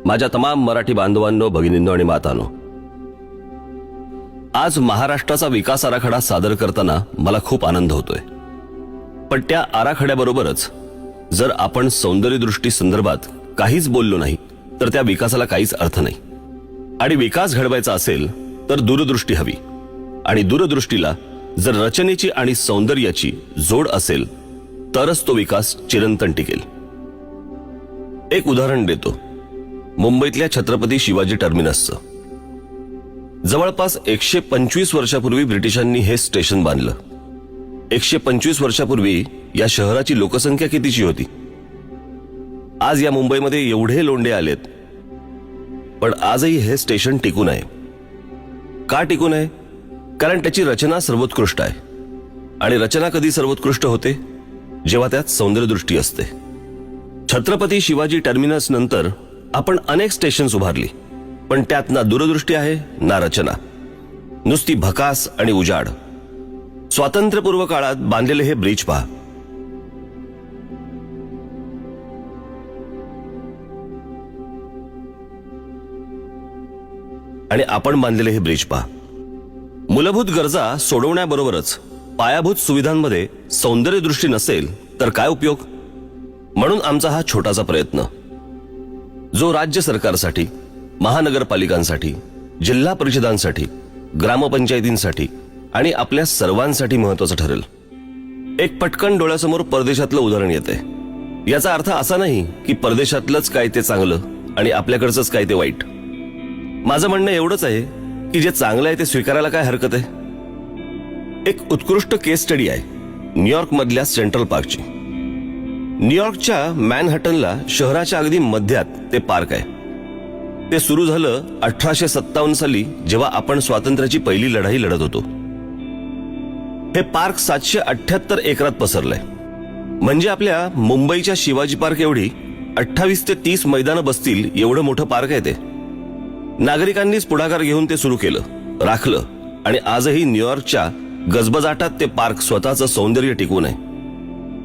माझ्या तमाम मराठी बांधवांनो, भगिनींनो आणि मातांनो, आज महाराष्ट्राचा विकास आराखडा सादर करताना मला खूप आनंद होतोय. पण त्या आराखड्याबरोबरच जर आपण सौंदर्यदृष्टी संदर्भात काहीच बोललो नाही तर त्या विकासाला काहीच अर्थ नाही. आणि विकास घडवायचा असेल तर दूरदृष्टी हवी, आणि दूरदृष्टीला जर रचनेची आणि सौंदर्याची जोड असेल तरच तो विकास चिरंतन टिकेल. एक उदाहरण देतो. मुंबईतल्या छत्रपती शिवाजी टर्मिनसचं. जवळपास 125 वर्षापूर्वी ब्रिटिशांनी हे स्टेशन बांधलं. 125 वर्षापूर्वी या शहराची लोकसंख्या कितीची होती? आज या मुंबईमध्ये एवढे लोंढे आलेत, पण आजही हे स्टेशन टिकून आहे. का टिकून आहे? कारण त्याची रचना सर्वोत्कृष्ट आहे. आणि रचना कधी सर्वोत्कृष्ट होते? जेव्हा त्यात सौंदर्यदृष्टी असते. छत्रपती शिवाजी टर्मिनस नंतर आपण अनेक स्टेशन्स उभारली, पण त्यात ना दूरदृष्टी आहे ना रचना, नुसती भकास आणि उजाड. स्वातंत्र्यपूर्व काळात बांधलेले हे ब्रिज पहा. आणि आपण बांधलेले हे ब्रिज पहा. मूलभूत गरजा सोडवण्याबरोबरच पायाभूत सुविधांमध्ये सौंदर्यदृष्टी नसेल तर काय उपयोग? म्हणून आमचा हा छोटासा प्रयत्न, जो राज्य सरकारसाठी, महानगरपालिकांसाठी, जिल्हा परिषदांसाठी, ग्रामपंचायतींसाठी आणि आपल्या सर्वांसाठी महत्वाचं ठरेल. एक पटकन डोळ्यासमोर परदेशातलं उदाहरण येते. याचा अर्थ असा नाही की परदेशातलंच काय ते चांगलं आणि आपल्याकडचंच काय ते वाईट. माझं म्हणणं एवढंच आहे की जे चांगलं आहे ते स्वीकारायला काय हरकत आहे. एक उत्कृष्ट केस स्टडी आहे न्यूयॉर्क मधल्या सेंट्रल पार्कची. न्यूयॉर्कच्या मॅनहॅटनला शहराच्या अगदी मध्यात ते पार्क आहे. ते सुरू झालं 1857 साली, जेव्हा आपण स्वातंत्र्याची पहिली लढाई लढत होतो. हे पार्क 778 एकरात पसरलंय. म्हणजे आपल्या मुंबईच्या शिवाजी पार्क एवढी 28 ते 30 मैदानं बसतील एवढं मोठं पार्क आहे ते. नागरिकांनीच पुढाकार घेऊन ते सुरू केलं, राखलं, आणि आजही न्यूयॉर्कच्या गजबजाटात ते पार्क स्वतःचं सौंदर्य टिकवून आहे.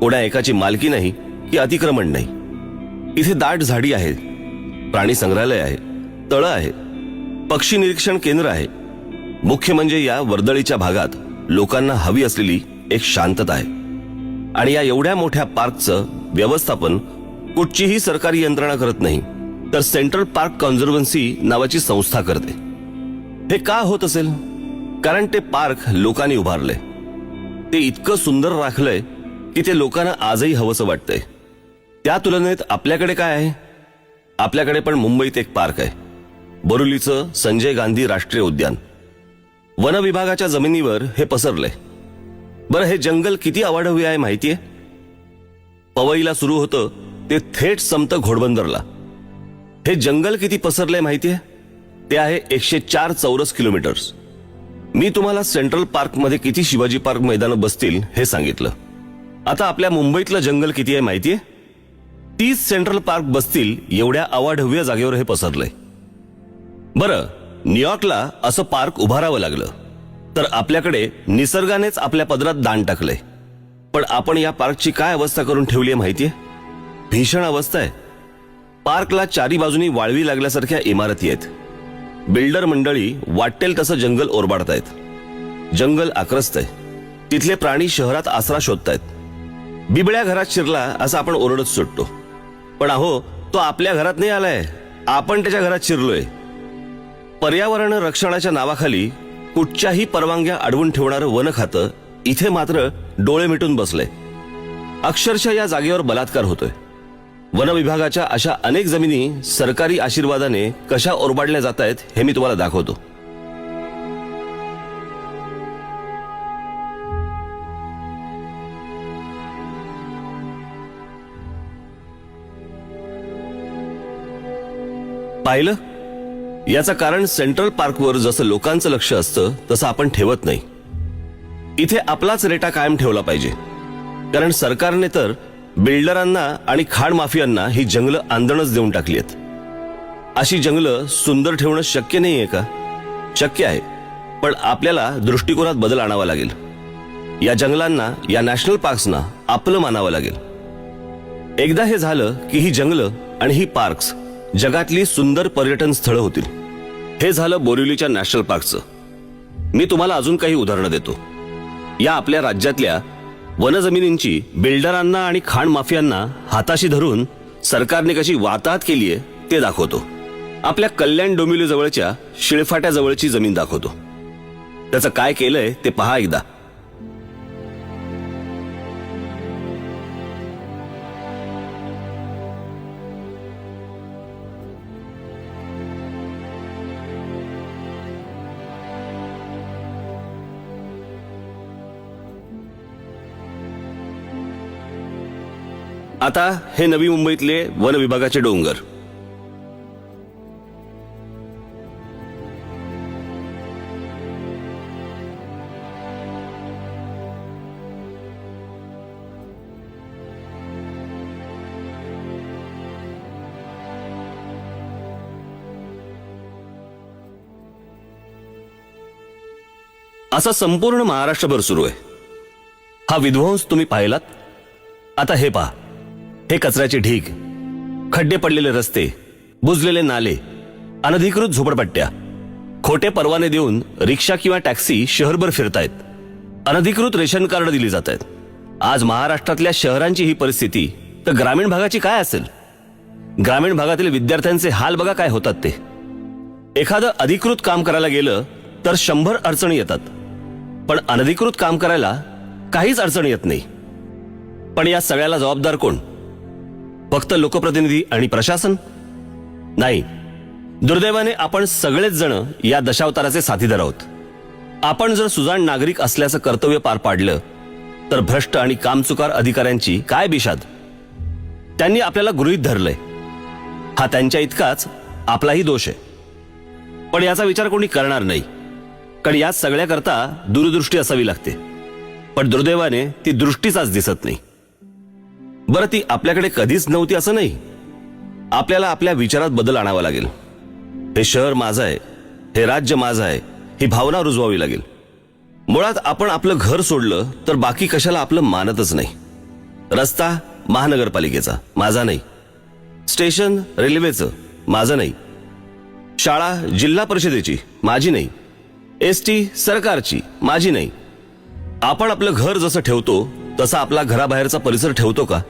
कोणा एकाची मालकी नाही की अतिक्रमण नाही. इथे दाट झाडी आहे, प्राणी संग्रहालय आहे, तळं आहे, पक्षी निरीक्षण केंद्र आहे. मुख्य म्हणजे या वर्दळीच्या भागात लोकांना हवी असलेली एक शांतता आहे. आणि या एवढ्या मोठ्या पार्कचं व्यवस्थापन कुठचीही सरकारी यंत्रणा करत नाही, तर सेंट्रल पार्क कॉन्झर्वन्सी नावाची संस्था करते. हे का होत असेल? कारण ते पार्क लोकांनी उभारले, ते इतकं सुंदर राखलंय की ते लोकांना आजही हवंसं वाटतंय. त्या तुलनेत आपल्याकडे काय आहे? आपल्याकडे पण मुंबईत एक पार्क आहे, बोरिवलीचं संजय गांधी राष्ट्रीय उद्यान. वन विभागाच्या जमिनीवर हे पसरलंय. बरं, हे जंगल किती अवाढव्य आहे माहितीये? पवईला सुरू होतं ते थेट संपतं घोडबंदरला. हे जंगल किती पसरलंय माहितीये? ते आहे 104 चौरस किलोमीटर्स. मी तुम्हाला सेंट्रल पार्क मध्ये किती शिवाजी पार्क मैदानं बसतील हे सांगितलं. आता आपल्या मुंबईतलं जंगल किती आहे माहितीये? 30 सेंट्रल पार्क बसतील एवढ्या अवाढव्य जागेवर हे पसरलंय. बरं, न्यूयॉर्कला असं पार्क उभारावं लागलं, तर आपल्याकडे निसर्गानेच आपल्या पदरात दान टाकलंय. पण आपण या पार्कची काय अवस्था करून ठेवली आहे माहितीये? भीषण अवस्था आहे. पार्कला चारी बाजूनी वाळवी लागल्यासारख्या इमारती आहेत. बिल्डर मंडळी वाटेल तसं जंगल ओरबाडतायत. जंगल आक्रस्तय. तिथले प्राणी शहरात आसरा शोधतायत. बिबळ्या घरात शिरला असं आपण ओरडत सुटतो, पण अहो, तो आपल्या घरात नाही आलाय, आपण त्याच्या घरात शिरलोय. पर्यावरण रक्षणाच्या नावाखाली कुठच्याही परवानग्या अडवून ठेवणारं वन खातं इथे मात्र डोळे मिटून बसलंय. अक्षरशः या जागेवर बलात्कार होतोय. वन विभागाच्या अशा अनेक जमिनी सरकारी आशीर्वादाने कशा ओरबाडल्या जात आहेत हे मी तुम्हाला दाखवतो. पाहिलं? याचं कारण सेंट्रल पार्कवर जसं लोकांचं लक्ष असतं तसं आपण ठेवत नाही. इथे आपलाच रेटा कायम ठेवला पाहिजे, कारण सरकारने तर बिल्डरांना आणि खाण माफियांना ही जंगलं आंदणच देऊन टाकली आहेत. अशी जंगलं सुंदर ठेवणं शक्य नाहीये का? शक्य आहे, पण आपल्याला दृष्टिकोनात बदल आणावा लागेल. या जंगलांना, या नॅशनल पार्क्सना आपलं मानावं लागेल. एकदा हे झालं की ही जंगलं आणि ही पार्क्स जगातली सुंदर पर्यटन स्थळं होतील. हे झालं बोरिवलीच्या नॅशनल पार्कचं. मी तुम्हाला अजून काही उदाहरणं देतो. या आपल्या राज्यातल्या वनजमिनींची बिल्डरांना आणि खाण माफियांना हाताशी धरून सरकारने कशी वाताहत केलीये ते दाखवतो. आपल्या कल्याण डोंबिवली जवळच्या शिळफाट्याजवळची जमीन दाखवतो. त्याचं काय केलंय ते पहा एकदा. आता हे नवी मुंबईतले वन विभागाचे डोंगर. असं संपूर्ण महाराष्ट्रभर सुरू आहे. हा विध्वंस तुम्ही पाहिलात. आता हे पहा, हे कचऱ्याचे ढीग, खड्डे पडलेले रस्ते, बुजलेले नाले, अनधिकृत झोपडपट्ट्या, खोटे परवाने देऊन रिक्षा किंवा टॅक्सी शहरभर फिरतायत, अनधिकृत रेशन कार्ड दिली जात आहेत. आज महाराष्ट्रातल्या शहरांची ही परिस्थिती तर ग्रामीण भागाची काय असेल? ग्रामीण भागातील विद्यार्थ्यांचे हाल बघा काय होतात ते. एखादं अधिकृत काम करायला गेलं तर 100 अडचणी येतात, पण अनधिकृत काम करायला काहीच अडचण येत नाही. पण या सगळ्याला जबाबदार कोण? फक्त लोकप्रतिनिधी आणि प्रशासन? नाही. दुर्दैवाने आपण सगळेच जण या दशावताराचे साथीदार आहोत. आपण जर सुजाण नागरिक असल्याचं कर्तव्य पार पाडलं तर भ्रष्ट आणि कामचुकार अधिकाऱ्यांची काय बिशाद. त्यांनी आपल्याला गृहीत धरलंय. हा त्यांच्या इतकाच आपलाही दोष आहे. पण याचा विचार कोणी करणार नाही, कारण या सगळ्याकरता दूरदृष्टी असावी लागते. पण दुर्दैवाने ती दृष्टीचाच दिसत नाही. बरं, ती आपल्याकडे कधीच नव्हती असं नाही. आपल्याला आपल्या विचारात बदल आणावा लागेल. हे शहर माझं आहे, हे राज्य माझं आहे, ही भावना रुजवावी लागेल. मुळात आपण आपलं घर सोडलं तर बाकी कशाला आपलं मानतच नाही. रस्ता महानगरपालिकेचा, माझा नाही. स्टेशन रेल्वेचं, माझं नाही. शाळा जिल्हा परिषदेची, माझी नाही. एसटी सरकारची, माझी नाही. आपण आपलं घर जसं ठेवतो तसा आपला घराबाहेरचा परिसर ठेवतो का?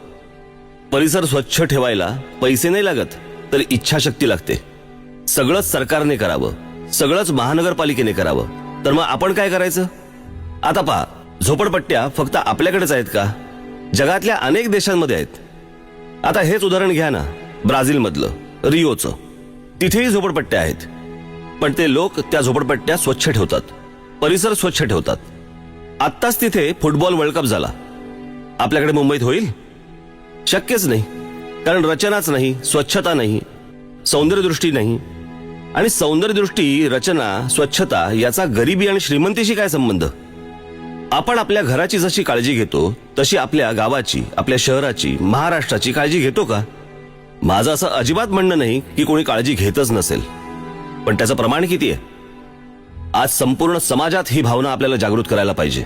परिसर स्वच्छ ठेवायला पैसे नाही लागत, तर इच्छाशक्ती लागते. सगळंच सरकारने करावं, सगळंच महानगरपालिकेने करावं, तर मग आपण काय करायचं? आता पहा, झोपडपट्ट्या फक्त आपल्याकडेच आहेत का? जगातल्या अनेक देशांमध्ये आहेत. आता हेच उदाहरण घ्या ना, ब्राझीलमधलं, रिओचं. तिथेही झोपडपट्ट्या आहेत, पण ते लोक त्या झोपडपट्ट्या स्वच्छ ठेवतात, परिसर स्वच्छ ठेवतात. आत्ताच तिथे फुटबॉल वर्ल्ड कप झाला. आपल्याकडे मुंबईत होईल? शक्यच नाही, कारण रचनाच नाही, स्वच्छता नाही, सौंदर्यदृष्टी नाही. आणि सौंदर्यदृष्टी, रचना, स्वच्छता याचा गरिबी आणि श्रीमंतीशी काय संबंध? आपण आपल्या घराची जशी काळजी घेतो तशी आपल्या गावाची, आपल्या शहराची, महाराष्ट्राची काळजी घेतो का? माझं असं अजिबात म्हणणं नाही की कोणी काळजी घेतच नसेल, पण त्याचं प्रमाण किती आहे? आज संपूर्ण समाजात ही भावना आपल्याला जागृत करायला पाहिजे.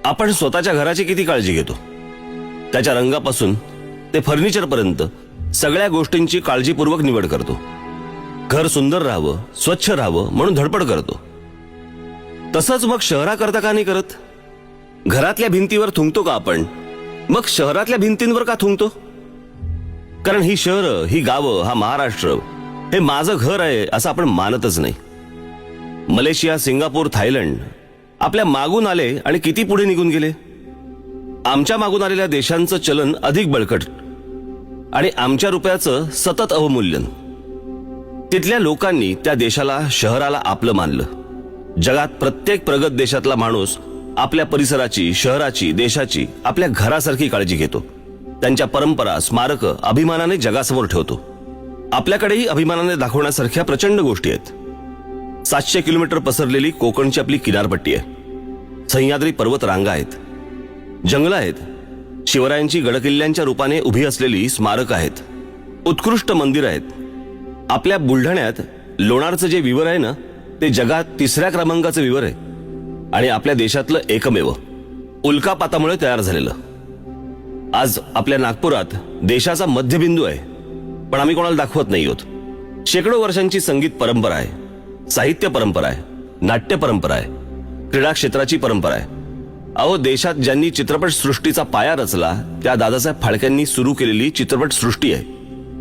आपण स्वतःच्या घराची किती काळजी घेतो? त्याच्या रंगापासून ते फर्निचरपर्यंत सगळ्या गोष्टींची काळजीपूर्वक निवड करतो. घर सुंदर राहावं, स्वच्छ राहावं म्हणून धडपड करतो. तसंच मग शहराकरता का नाही करत? घरातल्या भिंतीवर थुंकतो का आपण? मग शहरातल्या भिंतींवर का थुंकतो? कारण ही शहरं, ही गावं, हा महाराष्ट्र हे माझं घर आहे असं आपण मानतच नाही. मलेशिया, सिंगापूर, थायलंड आपल्या मागून आले आणि किती पुढे निघून गेले. आमच्या मागून आलेल्या देशांचं चलन अधिक बळकट आणि आमच्या रुपयाचं सतत अवमूल्यन. तिथल्या लोकांनी त्या देशाला, शहराला आपलं मानलं. जगात प्रत्येक प्रगत देशातला माणूस आपल्या परिसराची, शहराची, देशाची, आपल्या घरासारखी काळजी घेतो. त्यांच्या परंपरा, स्मारकं अभिमानाने जगासमोर ठेवतो. आपल्याकडेही अभिमानाने दाखवण्यासारख्या प्रचंड गोष्टी आहेत. 700 किलोमीटर पसरलेली कोकणची आपली किनारपट्टी आहे. सह्याद्री पर्वत रांगा आहेत, जंगलं आहेत, शिवरायांची गडकिल्ल्यांच्या रूपाने उभी असलेली स्मारकं आहेत, उत्कृष्ट मंदिरं आहेत. आपल्या बुलढाण्यात लोणारचं जे विवर आहे ना, ते जगात 3ऱ्या क्रमांकाचं विवर आहे आणि आपल्या देशातलं एकमेव, उल्कापातामुळे तयार झालेलं. आज आपल्या नागपुरात देशाचा मध्यबिंदू आहे. पण आम्ही कोणाला दाखवत नाही आहोत. शेकडो वर्षांची संगीत परंपरा आहे, साहित्य परंपरा आहे, नाट्य परंपरा आहे, क्रीडा क्षेत्राची परंपरा आहे. अहो, देशात ज्यांनी चित्रपट सृष्टीचा पाया रचला त्या दादासाहेब फाळकेंनी सुरू केलेली चित्रपट सृष्टी आहे.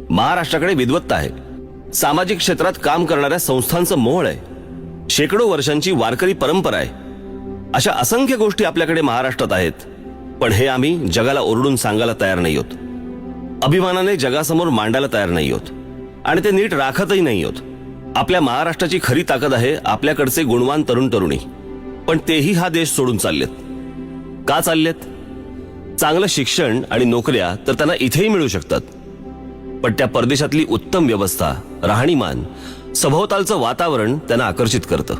महाराष्ट्राकडे विद्वत्ता आहे, सामाजिक क्षेत्रात काम करणाऱ्या संस्थांचं मोह आहे, शेकडो वर्षांची वारकरी परंपरा आहे. अशा असंख्य गोष्टी आपल्याकडे महाराष्ट्रात आहेत, पण हे आम्ही जगाला ओरडून सांगायला तयार नाही आहोत, अभिमानाने जगासमोर मांडायला तयार नाही आहोत आणि ते नीट राखतही नाही आहोत. आपल्या महाराष्ट्राची खरी ताकद आहे आपल्याकडचे गुणवान तरुण तरुणी, पण तेही हा देश सोडून चाललेत. का चाललेत? चांगलं शिक्षण आणि नोकऱ्या तर त्यांना इथेही मिळू शकतात, पण त्या परदेशातली उत्तम व्यवस्था, राहणीमान, सभोवतालचं वातावरण त्यांना आकर्षित करतं.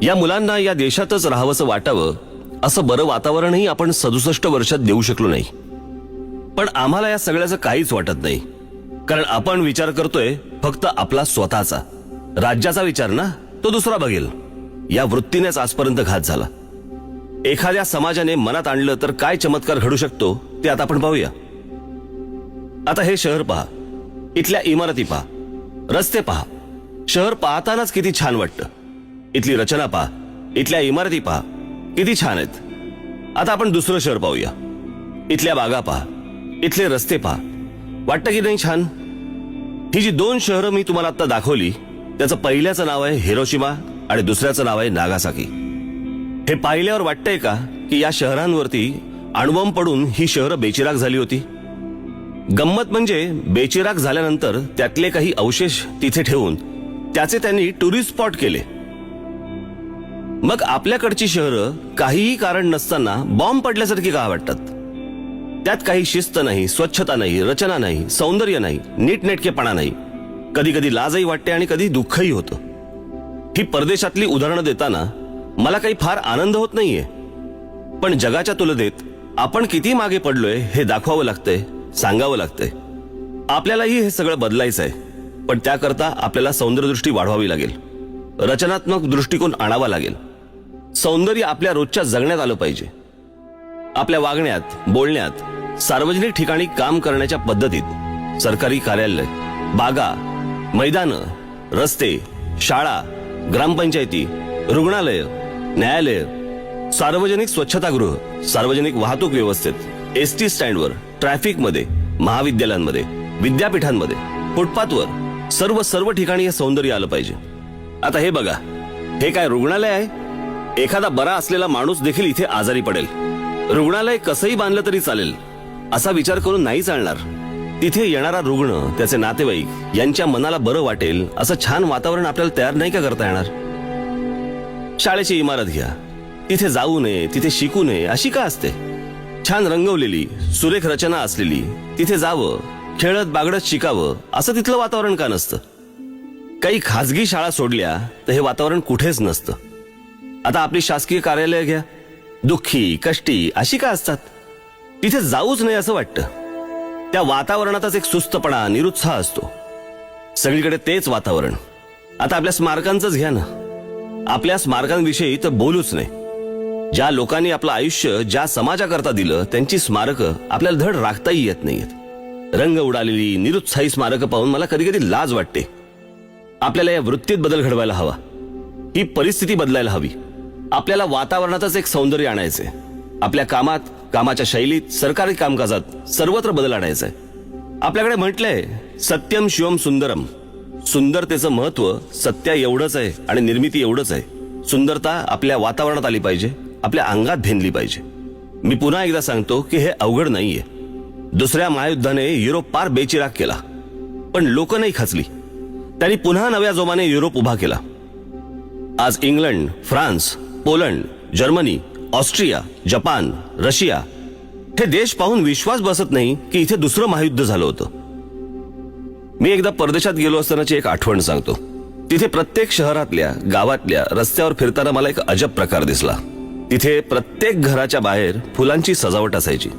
या मुलांना या देशातच राहावंसं वाटावं असं बरं वातावरणही आपण 67 वर्षात देऊ शकलो नाही. पण आम्हाला या सगळ्याचं काहीच वाटत नाही, कारण आपण विचार करतोय फक्त आपला स्वतःचा. राज्याचा विचार ना तो दुसरा बघेल, या वृत्तीनेच आजपर्यंत घात झाला. एखाद्या समाजाने मनात आणलं तर काय चमत्कार घडू शकतो ते आता आपण पाहूया. आता हे शहर पहा, इथल्या इमारती पहा, रस्ते पहा. शहर पाहतानाच किती छान वाटतं. इथली रचना पहा, इथल्या इमारती पहा, किती छान आहेत. आता आपण दुसरं शहर पाहूया. इथल्या बागा पहा, इथले रस्ते पहा, वाटतं की नाही छान? ही जी 2 शहरं मी तुम्हाला आता दाखवली, त्याचं पहिल्याचं नाव आहे हिरोशिमा आणि दुसऱ्याचं नाव आहे नागासाकी. हे पाहिल्यावर वाटतंय का की या शहरांवरती अणुबॉम्ब पडून ही शहरं बेचिराख झाली होती? गंमत म्हणजे बेचिराख झाल्यानंतर त्यातले काही अवशेष तिथे ठेवून त्याचे त्यांनी टुरिस्ट स्पॉट केले. मग आपल्याकडची शहरं काहीही कारण नसताना बॉम्ब पडल्यासारखी का वाटतात? त्यात काही शिस्त नाही, स्वच्छता नाही, रचना नाही, सौंदर्य नाही, नीटनेटकेपणा नाही. कधी कधी लाजही वाटते आणि कधी दुःखही होतं. ही परदेशातली उदाहरणं देताना मला काही फार आनंद होत नाहीये, पण जगाच्या तुलनेत आपण किती मागे पडलोय हे दाखवावं लागतंय, सांगावं लागतंय. आपल्यालाही हे सगळं बदलायचं आहे, पण त्याकरता आपल्याला सौंदर्यदृष्टी वाढवावी लागेल, रचनात्मक दृष्टिकोन आणावा लागेल. सौंदर्य आपल्या रोजच्या जगण्यात आलं पाहिजे. आपल्या वागण्यात, बोलण्यात, सार्वजनिक ठिकाणी काम करण्याच्या पद्धतीत, सरकारी कार्यालय, बागा, मैदानं, रस्ते, शाळा, ग्रामपंचायती, रुग्णालय, न्यायालय, सार्वजनिक स्वच्छतागृह, सार्वजनिक वाहतूक व्यवस्थेत, एसटी स्टँडवर, ट्रॅफिकमध्ये, महाविद्यालयांमध्ये, विद्यापीठांमध्ये, फुटपाथवर, सर्व ठिकाणी हे सौंदर्य आलं पाहिजे. आता हे बघा, हे काय रुग्णालय आहे? एखादा बरा असलेला माणूस देखील इथे आजारी पडेल. रुग्णालय कसंही बांधलं तरी चालेल असा विचार करून नाही चालणार. तिथे येणारा रुग्ण, त्याचे नातेवाईक यांच्या मनाला बरं वाटेल असं छान वातावरण आपल्याला तयार नाही का करता येणार? शाळेची इमारत घ्या, तिथे जाऊ नये, तिथे शिकू नये अशी का असते? छान रंगवलेली, सुरेख रचना असलेली, तिथे जावं, खेळत बागडत शिकावं असं तिथलं वातावरण का नसतं? काही खाजगी शाळा सोडल्या तर हे वातावरण कुठेच नसतं. आता आपली शासकीय कार्यालय घ्या, दुःखी, कष्टी अशी का असतात? तिथे जाऊच नाही असं वाटतं. त्या वातावरणातच एक सुस्तपणा, निरुत्साह असतो. सगळीकडे तेच वातावरण. आता आपल्या स्मारकांचंच घ्या ना. आपल्या स्मारकांविषयी तर बोलूच नाही. ज्या लोकांनी आपलं आयुष्य ज्या समाजाकरता दिलं त्यांची स्मारकं आपल्याला धड राखताही येत नाहीयेत. रंग उडालेली, निरुत्साही स्मारकं पाहून मला कधी कधी लाज वाटते. आपल्याला या वृत्तीत बदल घडवायला हवा. ही परिस्थिती बदलायला हवी. आपल्याला वातावरणातच एक सौंदर्य आणायचंय. आपल्या कामात, कामाच्या शैलीत, सरकारी कामकाजात सर्वत्र बदल आणायचा आहे. आपल्याकडे म्हटलंय सत्यम शिवम सुंदरम. सुंदरतेचं महत्व सत्य एवढंच आहे आणि निर्मिती एवढंच आहे. सुंदरता आपल्या वातावरणात आली पाहिजे, आपल्या अंगात भिनली पाहिजे. मी पुन्हा एकदा सांगतो की हे अवघड नाहीये. दुसऱ्या महायुद्धाने युरोप पार बेचिराख केला, पण लोक नाही खचली. त्यांनी पुन्हा नव्या जोमाने युरोप उभा केला. आज England, France, Poland, Germany, Austria, Japan, Russia हे देश पाहून विश्वास बसत नाही की इथे दुसरं महायुद्ध झालं होतं. मी एकदा परदेशात गेलो असतानाची एक आठवण सांगतो. तिथे प्रत्येक शहरातल्या, गावातल्या रस्त्यावर फिरताना मला एक अजब प्रकार दिसला. तिथे प्रत्येक घराच्या बाहेर फुलांची सजावट असायची.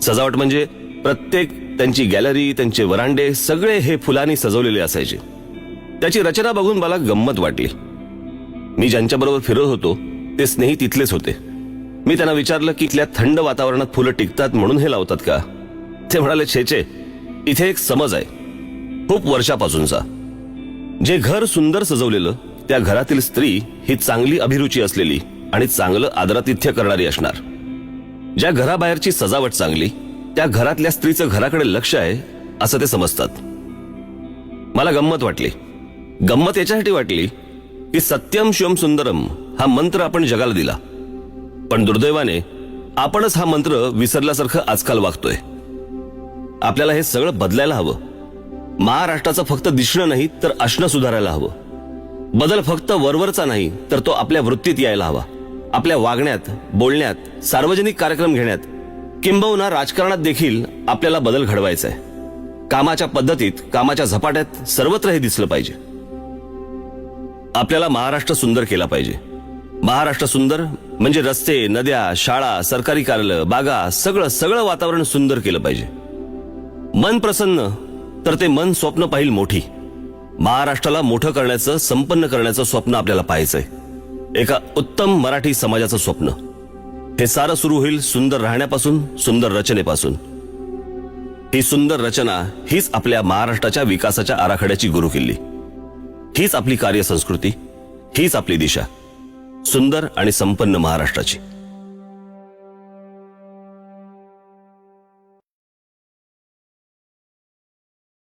सजावट म्हणजे प्रत्येक त्यांची गॅलरी, त्यांचे वरांडे सगळे हे फुलांनी सजवलेले असायचे. त्याची रचना बघून मला गंमत वाटली. मी ज्यांच्याबरोबर फिरत होतो ते स्नेही तिथलेच होते. मी त्यांना विचारलं की इथल्या थंड वातावरणात फुलं टिकतात म्हणून हे लावतात का? ते म्हणाले, छे, इथे एक समज आहे. खूप वर्षापासूनचा. जे घर सुंदर सजवलेलं, त्या घरातील स्त्री ही चांगली अभिरुची असलेली आणि चांगलं आदरातिथ्य करणारी असणार. ज्या घराबाहेरची सजावट चांगली, त्या घरातल्या स्त्रीचं घराकडे लक्ष आहे असं ते समजतात. मला गंमत वाटली. गंमत याच्यासाठी वाटली की सत्यम शिवम सुंदरम हा मंत्र आपण जगाला दिला, पण दुर्दैवाने आपणच हा मंत्र विसरल्यासारखं आजकाल वागतोय. आपल्याला हे सगळं बदलायला हवं. महाराष्ट्राचं फक्त दिसणं नाही तर असणं सुधारायला हवं. बदल फक्त वरवरचा नाही तर तो आपल्या वृत्तीत यायला हवा. आपल्या वागण्यात, बोलण्यात, सार्वजनिक कार्यक्रम घेण्यात, किंबहुना राजकारणात देखील आपल्याला बदल घडवायचा आहे. कामाच्या पद्धतीत, कामाच्या झपाट्यात, सर्वत्र हे दिसलं पाहिजे. आपल्याला महाराष्ट्र सुंदर केला पाहिजे. महाराष्ट्र सुंदर म्हणजे रस्ते, नद्या, शाळा, सरकारी कार्यालय, बागा, सगळं वातावरण सुंदर केलं पाहिजे. मन प्रसन्न तर ते मन स्वप्न पाहिल मोठी. महाराष्ट्राला मोठं करण्याचं, संपन्न करण्याचं स्वप्न आपल्याला पाहायचंय. एका उत्तम मराठी समाजाचं स्वप्न. हे सारं सुरू होईल सुंदर राहण्यापासून, सुंदर रचनेपासून. ही सुंदर रचना हीच आपल्या महाराष्ट्राच्या विकासाच्या आराखड्याची गुरुकिल्ली. हीच आपली कार्यसंस्कृती, हीच आपली दिशा सुंदर आणि संपन्न महाराष्ट्राची.